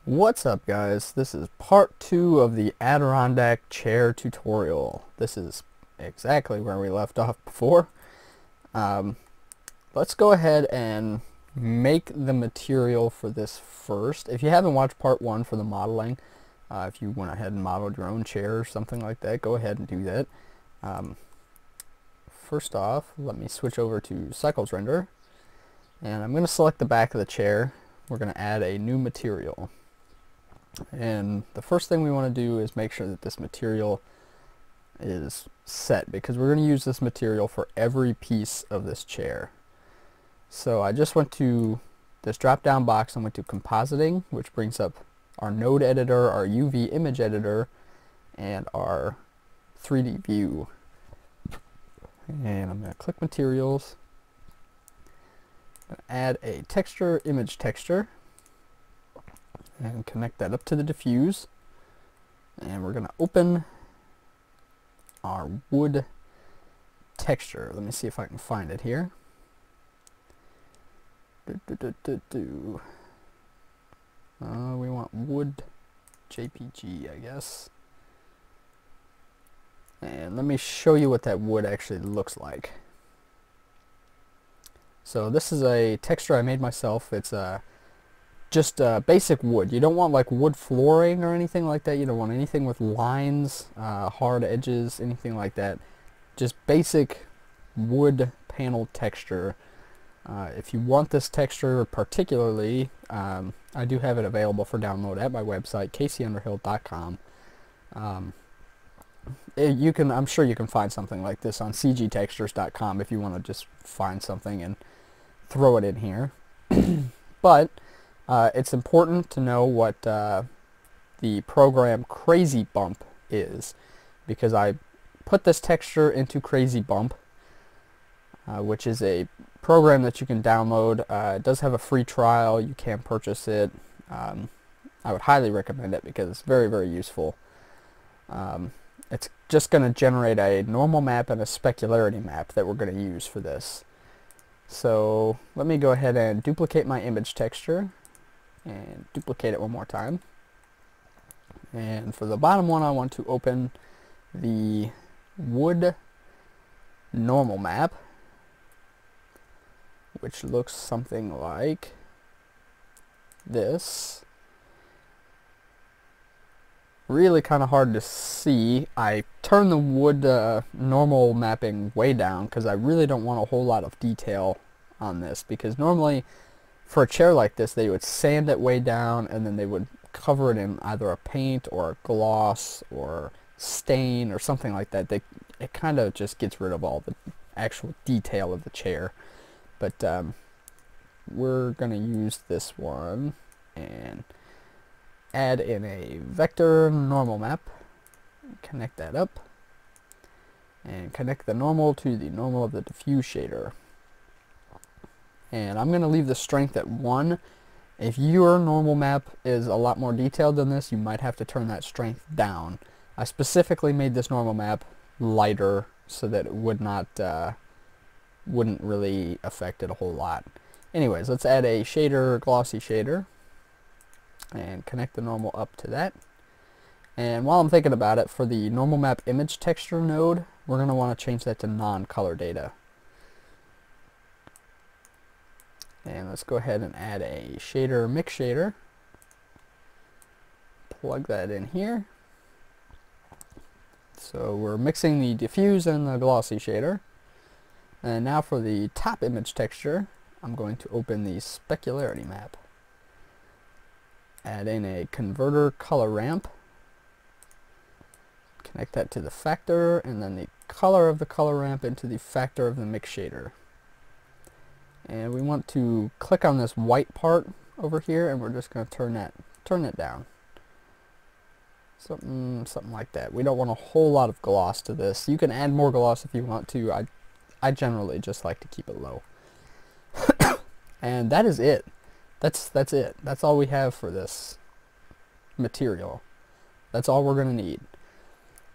What's up, guys? This is part 2 of the Adirondack chair tutorial. This is exactly where we left off before. Let's go ahead and make the material for this first. If you haven't watched part 1 for the modeling, if you went ahead and modeled your own chair or something like that, go ahead and do that. First off, let me switch over to Cycles Render, and I'm going to select the back of the chair. We're going to add a new material. And the first thing we want to do is make sure that this material is set, because we're going to use this material for every piece of this chair. So I just went to this drop down box and went to compositing, which brings up our node editor, our UV image editor, and our 3D view. And I'm going to click materials, add a texture, image texture, and connect that up to the diffuse, and we're going to open our wood texture. Let me see if I can find it here. We want wood JPG, I guess. And let me show you what that wood actually looks like. So this is a texture I made myself. It's just basic wood. You don't want like wood flooring or anything like that. You don't want anything with lines, hard edges, anything like that. Just basic wood panel texture. If you want this texture particularly, I do have it available for download at my website, caseyunderhill.com. I'm sure you can find something like this on cgtextures.com if you want to just find something and throw it in here. But it's important to know what the program Crazy Bump is, because I put this texture into Crazy Bump, which is a program that you can download. It does have a free trial. You can purchase it. I would highly recommend it because it's very, very useful. It's just going to generate a normal map and a specularity map that we're going to use for this. So let me go ahead and duplicate my image texture and duplicate it one more time. And for the bottom one, I want to open the wood normal map, which looks something like this. Really kind of hard to see. I turned the wood normal mapping way down because I really don't want a whole lot of detail on this, because normally for a chair like this they would sand it way down and then they would cover it in either a paint or a gloss or stain or something like that. It kind of just gets rid of all the actual detail of the chair. But we're going to use this one and add in a vector normal map, connect that up, and connect the normal to the normal of the diffuse shader. And I'm going to leave the strength at 1. If your normal map is a lot more detailed than this, you might have to turn that strength down. I specifically made this normal map lighter so that it wouldn't really affect it a whole lot. Anyways, let's add a shader, glossy shader, and connect the normal up to that. And while I'm thinking about it, for the normal map image texture node, we're going to want to change that to non-color data. And let's go ahead and add a shader, mix shader. Plug that in here. So we're mixing the diffuse and the glossy shader. And now for the top image texture, I'm going to open the specularity map. Add in a converter color ramp. Connect that to the factor, and then the color of the color ramp into the factor of the mix shader. And we want to click on this white part over here, and we're just going to turn it down. Something like that. We don't want a whole lot of gloss to this. You can add more gloss if you want to. I generally just like to keep it low. And that is it. That's it. That's all we have for this material. That's all we're going to need.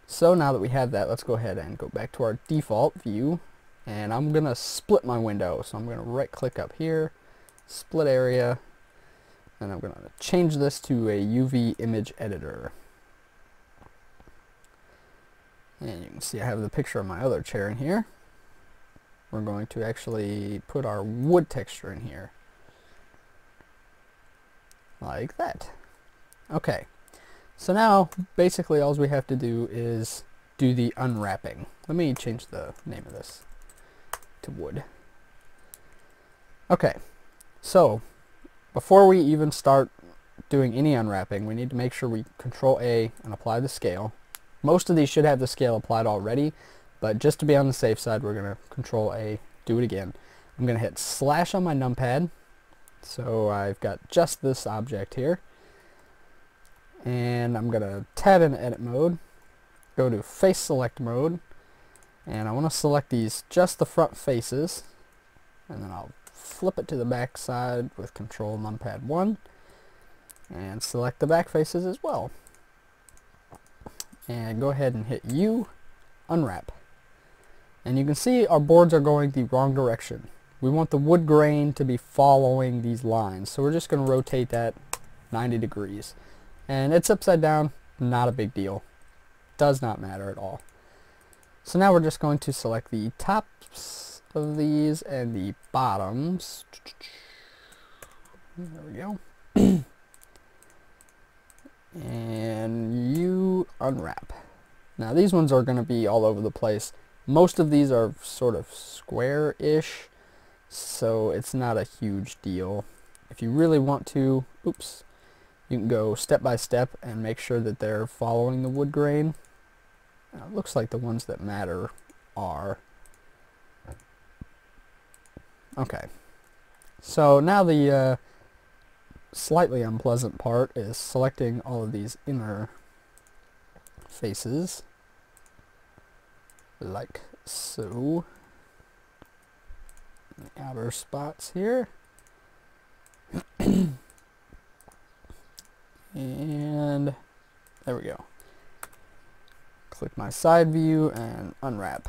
So now that we have that, let's go ahead and go back to our default view. And I'm going to split my window. So I'm going to right click up here, split area, And I'm going to change this to a UV image editor. And you can see I have the picture of my other chair in here. We're going to actually put our wood texture in here. Like that. Okay. So now, basically all we have to do is do the unwrapping. Let me change the name of this to wood. Okay. So, before we even start doing any unwrapping, we need to make sure we Control A and apply the scale. Most of these should have the scale applied already, but just to be on the safe side, we're going to Control A, do it again. I'm going to hit slash on my numpad, so I've got just this object here. And I'm going to tab into edit mode, go to face select mode, and I want to select these, just the front faces, and then I'll flip it to the back side with Control numpad 1, and select the back faces as well. And go ahead and hit U, unwrap. And you can see our boards are going the wrong direction. We want the wood grain to be following these lines, so we're just going to rotate that 90 degrees. And it's upside down, not a big deal. Does not matter at all. So now we're just going to select the tops of these and the bottoms. There we go. And you unwrap. Now these ones are going to be all over the place. Most of these are sort of square-ish, so it's not a huge deal. If you really want to, oops, you can go step by step and make sure that they're following the wood grain. It looks like the ones that matter are. Okay. So now the slightly unpleasant part is selecting all of these inner faces, like so. The outer spots here. And there we go. Click my side view and unwrap.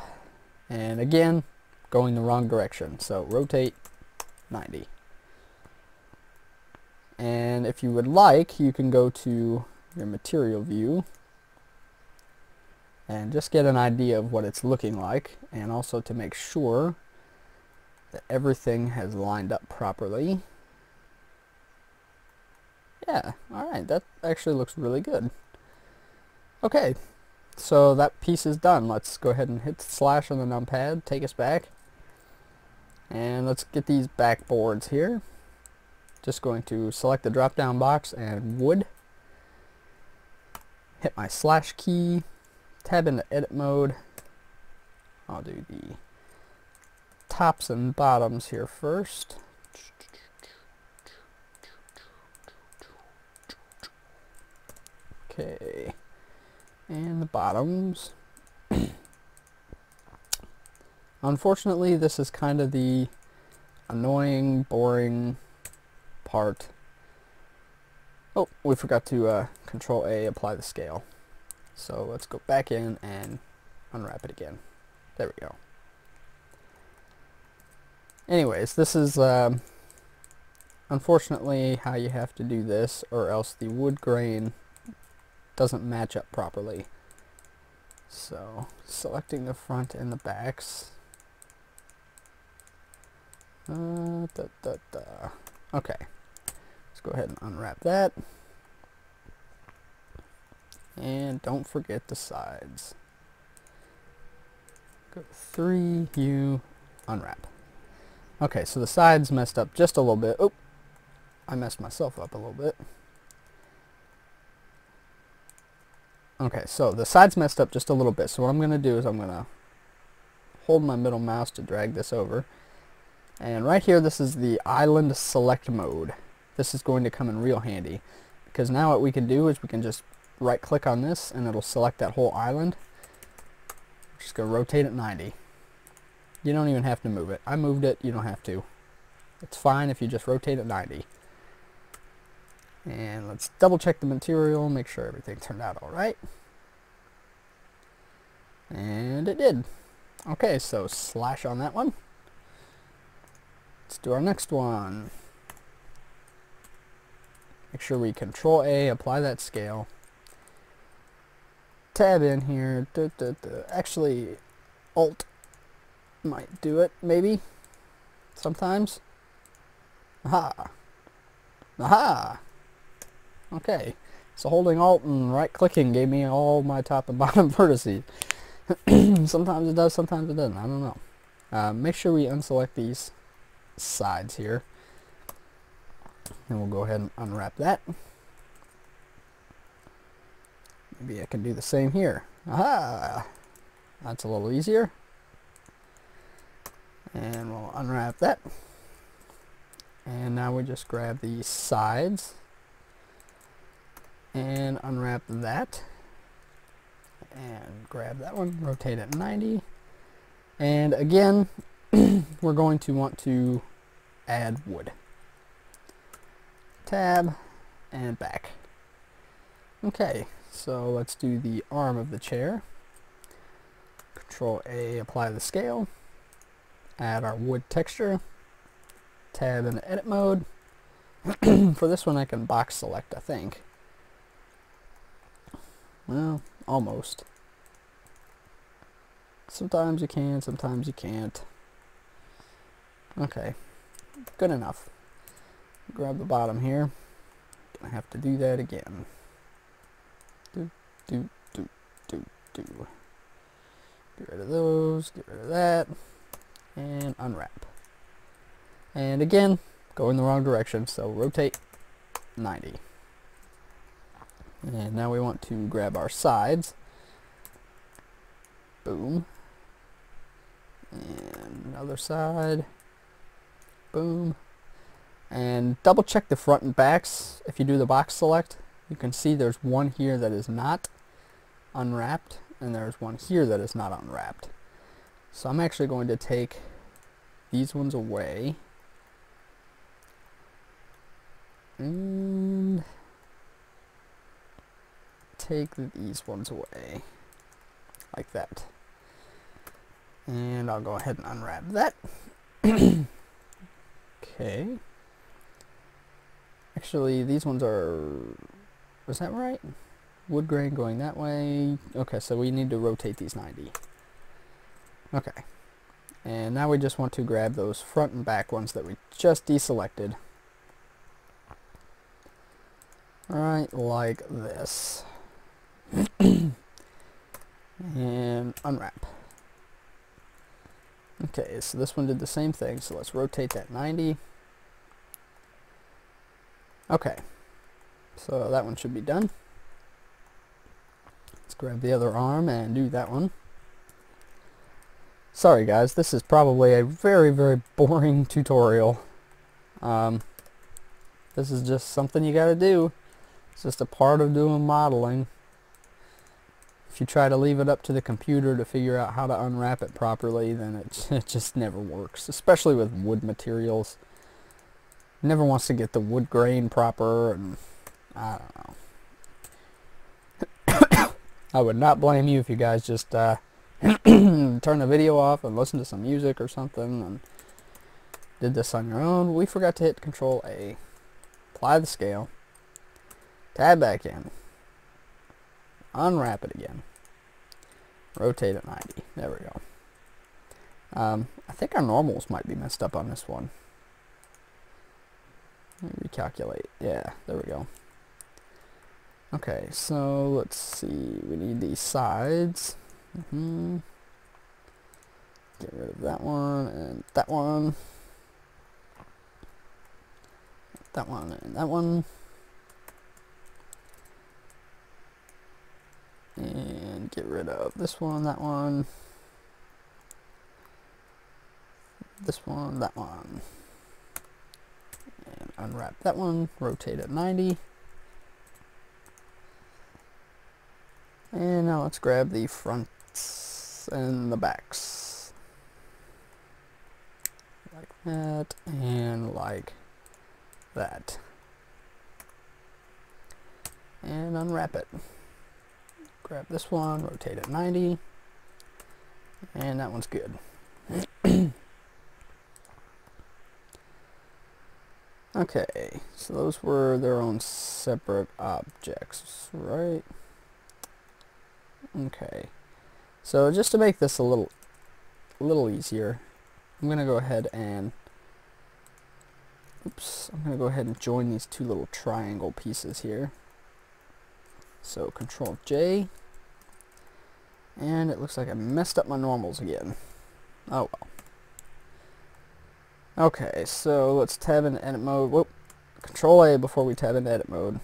And again, going the wrong direction. So rotate 90. And if you would like, you can go to your material view and just get an idea of what it's looking like, and also to make sure that everything has lined up properly. Yeah, alright, that actually looks really good. Okay, so that piece is done. Let's go ahead and hit slash on the numpad, take us back. And let's get these backboards here. Just going to select the drop down box and wood. Hit my slash key, tab into edit mode. I'll do the tops and bottoms here first. Okay, and the bottoms. Unfortunately, this is kind of the annoying, boring part. Oh, we forgot to Control A, apply the scale. So let's go back in and unwrap it again. There we go. Anyways, this is unfortunately how you have to do this, or else the wood grain doesn't match up properly. So selecting the front and the backs. Okay, let's go ahead and unwrap that. And don't forget the sides. Go 3, U, unwrap. Okay, so the sides messed up just a little bit. Oh, I messed myself up a little bit. Okay, so the sides messed up just a little bit. So what I'm going to do is I'm going to hold my middle mouse to drag this over. And right here, this is the island select mode. This is going to come in real handy, because now what we can do is we can just right click on this and it'll select that whole island. Just go rotate it 90. You don't even have to move it. I moved it, you don't have to. It's fine if you just rotate it 90. And let's double check the material, make sure everything turned out alright. And it did. Okay, so slash on that one. Let's do our next one. Make sure we Control A, apply that scale. Tab in here. Actually, Alt might do it, maybe. Sometimes. Aha. Aha. Okay. So holding Alt and right clicking gave me all my top and bottom vertices. Sometimes it does, sometimes it doesn't. I don't know. Make sure we unselect these sides here. And we'll go ahead and unwrap that. Maybe I can do the same here. Aha! That's a little easier. And we'll unwrap that. And now we just grab the sides and unwrap that. And grab that one, rotate it 90. And again, we're going to want to add wood. Tab and back. Okay, so let's do the arm of the chair. Control A, apply the scale. Add our wood texture. Tab in edit mode. For this one I can box select, I think. Well, almost. Sometimes you can, sometimes you can't. Okay, good enough. Grab the bottom here. Gonna have to do that again. Do. Get rid of those, get rid of that, and unwrap. And again, go in the wrong direction, so rotate 90. And now we want to grab our sides. Boom. And another side. Boom. And double check the front and backs. If you do the box select, you can see there's one here that is not unwrapped, and there's one here that is not unwrapped. So I'm actually going to take these ones away. And take these ones away. Like that. And I'll go ahead and unwrap that. Okay. Actually, these ones are... Was that right? Wood grain going that way. Okay, so we need to rotate these 90. Okay. And now we just want to grab those front and back ones that we just deselected. Alright, like this. And unwrap. Okay, so this one did the same thing, so let's rotate that 90. Okay, so that one should be done. Let's grab the other arm and do that one. Sorry guys, this is probably a very, very boring tutorial. This is just something you gotta do. It's just a part of doing modeling. If you try to leave it up to the computer to figure out how to unwrap it properly, then it just never works, especially with wood materials. Never wants to get the wood grain proper, and I don't know. I would not blame you if you guys just turn the video off and listen to some music or something and did this on your own. We forgot to hit Control A, apply the scale, tab back in, unwrap it again, rotate it 90. There we go. I think our normals might be messed up on this one. Let me recalculate. Yeah, there we go. Okay, so let's see. We need these sides. Get rid of that one and that one. That one and that one. And get rid of this one, that one. This one, that one. And unwrap that one, rotate it 90. And now let's grab the fronts and the backs. Like that, and like that. And unwrap it. Grab this one, rotate it 90. And that one's good. Okay, so those were their own separate objects, right? Okay, so just to make this a little easier, I'm gonna go ahead and join these two little triangle pieces here. So Control J, and it looks like I messed up my normals again. Oh well. Okay, so let's tab into edit mode. Whoop. Control A before we tab into edit mode.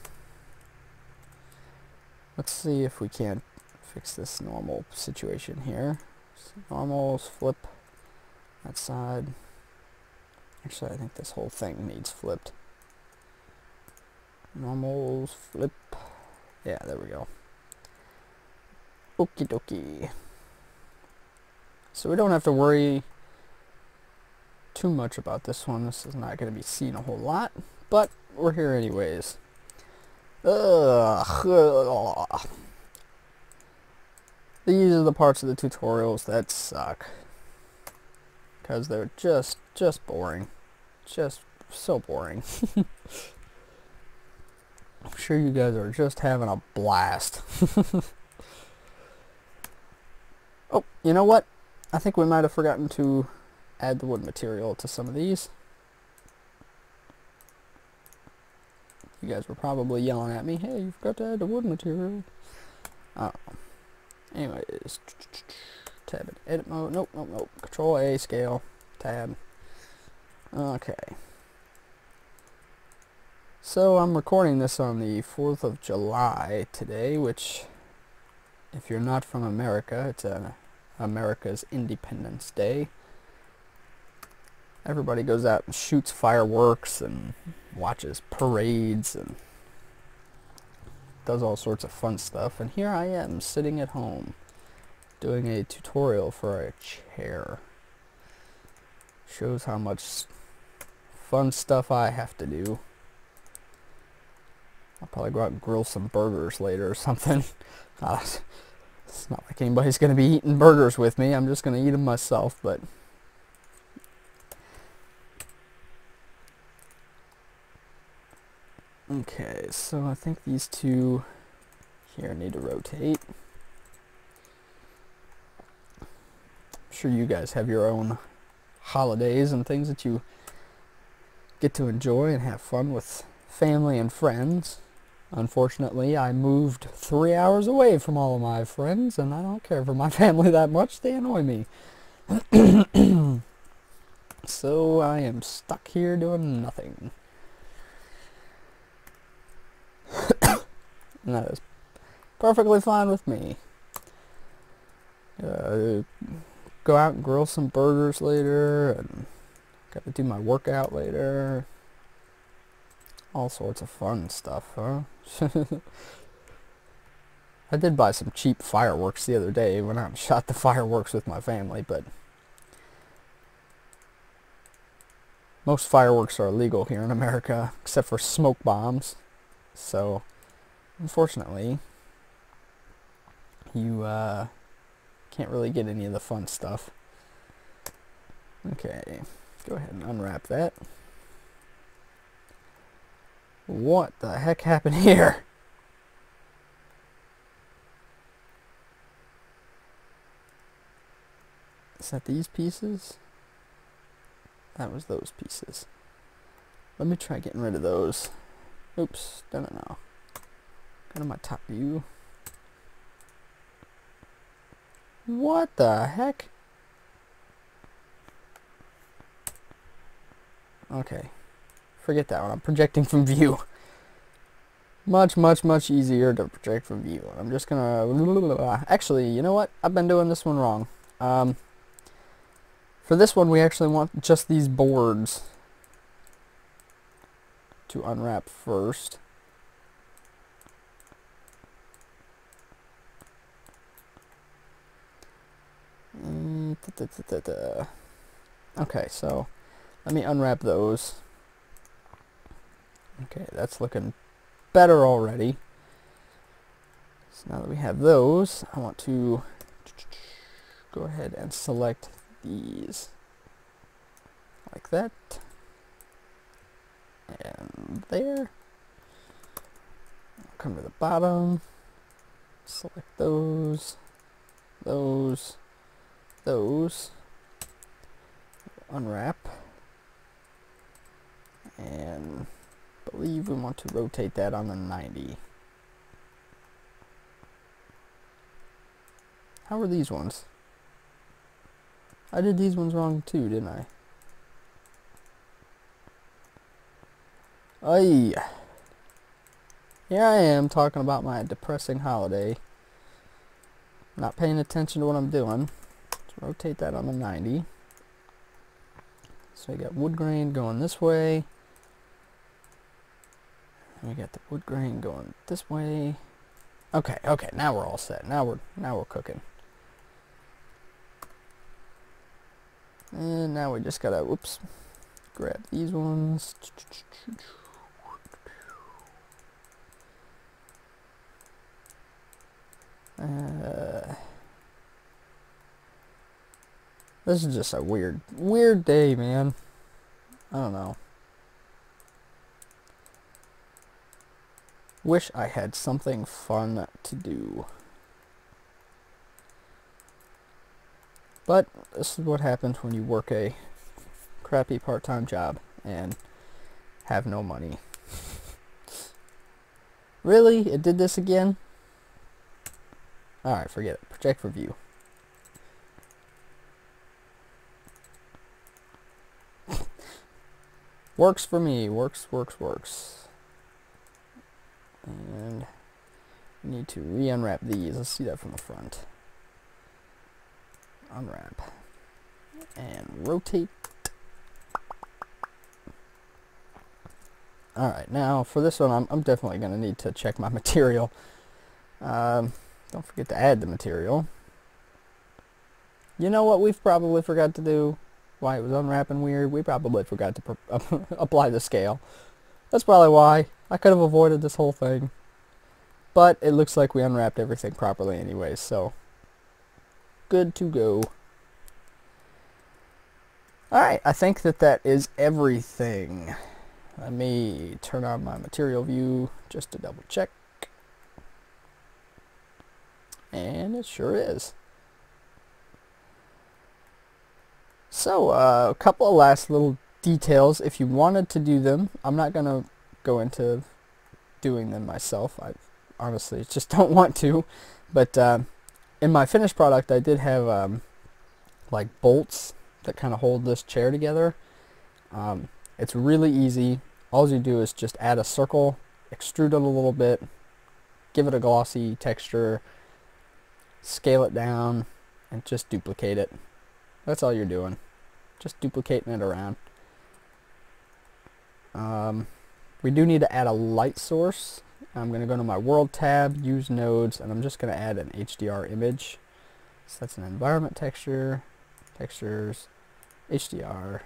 Let's see if we can fix this normal situation here. So normals, flip that side. Actually, I think this whole thing needs flipped. Normals, flip. Yeah, there we go. Okie dokie. So we don't have to worry too much about this one. This is not going to be seen a whole lot, but we're here anyways. Ugh. These are the parts of the tutorials that suck, because they're just boring. Just so boring. I'm sure you guys are just having a blast. Oh, you know what? I think we might have forgotten to add the wood material to some of these. You guys were probably yelling at me, hey, you forgot to add the wood material. Oh. Anyways, tab in edit mode. Nope. Control A, scale, tab. Okay. So I'm recording this on the 4th of July today, which, if you're not from America, it's America's Independence Day. Everybody goes out and shoots fireworks and watches parades and does all sorts of fun stuff. And here I am sitting at home doing a tutorial for a chair. Shows how much fun stuff I have to do. I'll probably go out and grill some burgers later or something. It's not like anybody's going to be eating burgers with me. I'm just going to eat them myself, but... Okay, so I think these two here need to rotate. I'm sure you guys have your own holidays and things that you get to enjoy and have fun with family and friends. Unfortunately, I moved 3 hours away from all of my friends, and I don't care for my family that much. They annoy me. So I am stuck here doing nothing. And that is perfectly fine with me. Go out and grill some burgers later, and gotta do my workout later. All sorts of fun stuff, huh? I did buy some cheap fireworks the other day. Went out and shot the fireworks with my family, but most fireworks are illegal here in America, except for smoke bombs. So, unfortunately, you can't really get any of the fun stuff. Okay, go ahead and unwrap that. What the heck happened here? Is that these pieces? That was those pieces. Let me try getting rid of those. Oops, no. Go to my top view. What the heck? Okay. Forget that one. I'm projecting from view. Much easier to project from view. I'm just gonna... Actually, you know what? I've been doing this one wrong. For this one, we actually want just these boards to unwrap first. Okay, so let me unwrap those. Okay, that's looking better already. So now that we have those, I want to go ahead and select these like that. and there. Come to the bottom, select those, unwrap, and I believe we want to rotate that on the 90. How are these ones? I did these ones wrong too, didn't I? Aye. Here I am talking about my depressing holiday. Not paying attention to what I'm doing. Let's rotate that on the 90. So we got wood grain going this way. And we got the wood grain going this way. Okay, now we're all set. Now we're cooking. And now we just gotta, whoops, grab these ones. This is just a weird day, man. I don't know. Wish I had something fun to do. But this is what happens when you work a crappy part-time job and have no money. Really? It did this again? Alright, forget it. Project review. Works for me. Works. And we need to re-unwrap these. Let's see that from the front. Unwrap. And rotate. Alright, now for this one, I'm definitely going to need to check my material. Don't forget to add the material. You know what we've probably forgot to do? Why it was unwrapping weird? We probably forgot to apply the scale. That's probably why. I could have avoided this whole thing. But it looks like we unwrapped everything properly anyway, so good to go. Alright, I think that is everything. Let me turn on my material view just to double check. And it sure is. So, a couple of last little details. If you wanted to do them, I'm not going to go into doing them myself. I honestly just don't want to. But in my finished product, I did have like bolts that kind of hold this chair together. It's really easy. All you do is just add a circle, extrude it a little bit, give it a glossy texture, scale it down, and just duplicate it. That's all you're doing. Just duplicating it around. We do need to add a light source. I'm going to go to my World tab, use nodes, and I'm just going to add an HDR image. So that's an environment texture, textures, HDR.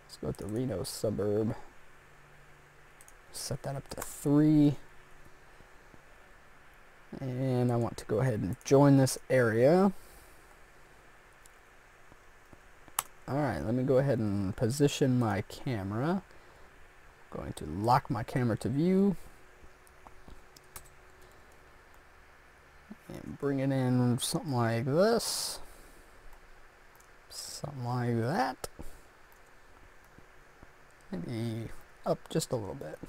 Let's go with the Reno suburb. Set that up to 3. And I want to go ahead and join this area. Alright, let me go ahead and position my camera. I'm going to lock my camera to view. And bring it in something like this. Something like that. Maybe up just a little bit.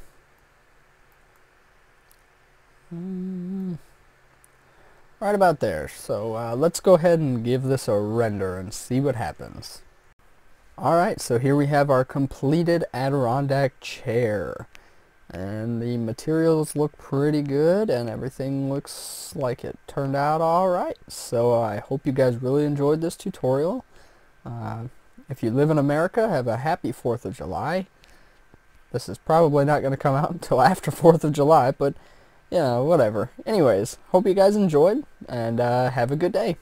Right about there. So let's go ahead and give this a render and see what happens. Alright, so here we have our completed Adirondack chair. And the materials look pretty good and everything looks like it turned out alright. So I hope you guys really enjoyed this tutorial. If you live in America, have a happy 4th of July. This is probably not going to come out until after 4th of July, but, you know, whatever. Anyways, hope you guys enjoyed, and have a good day.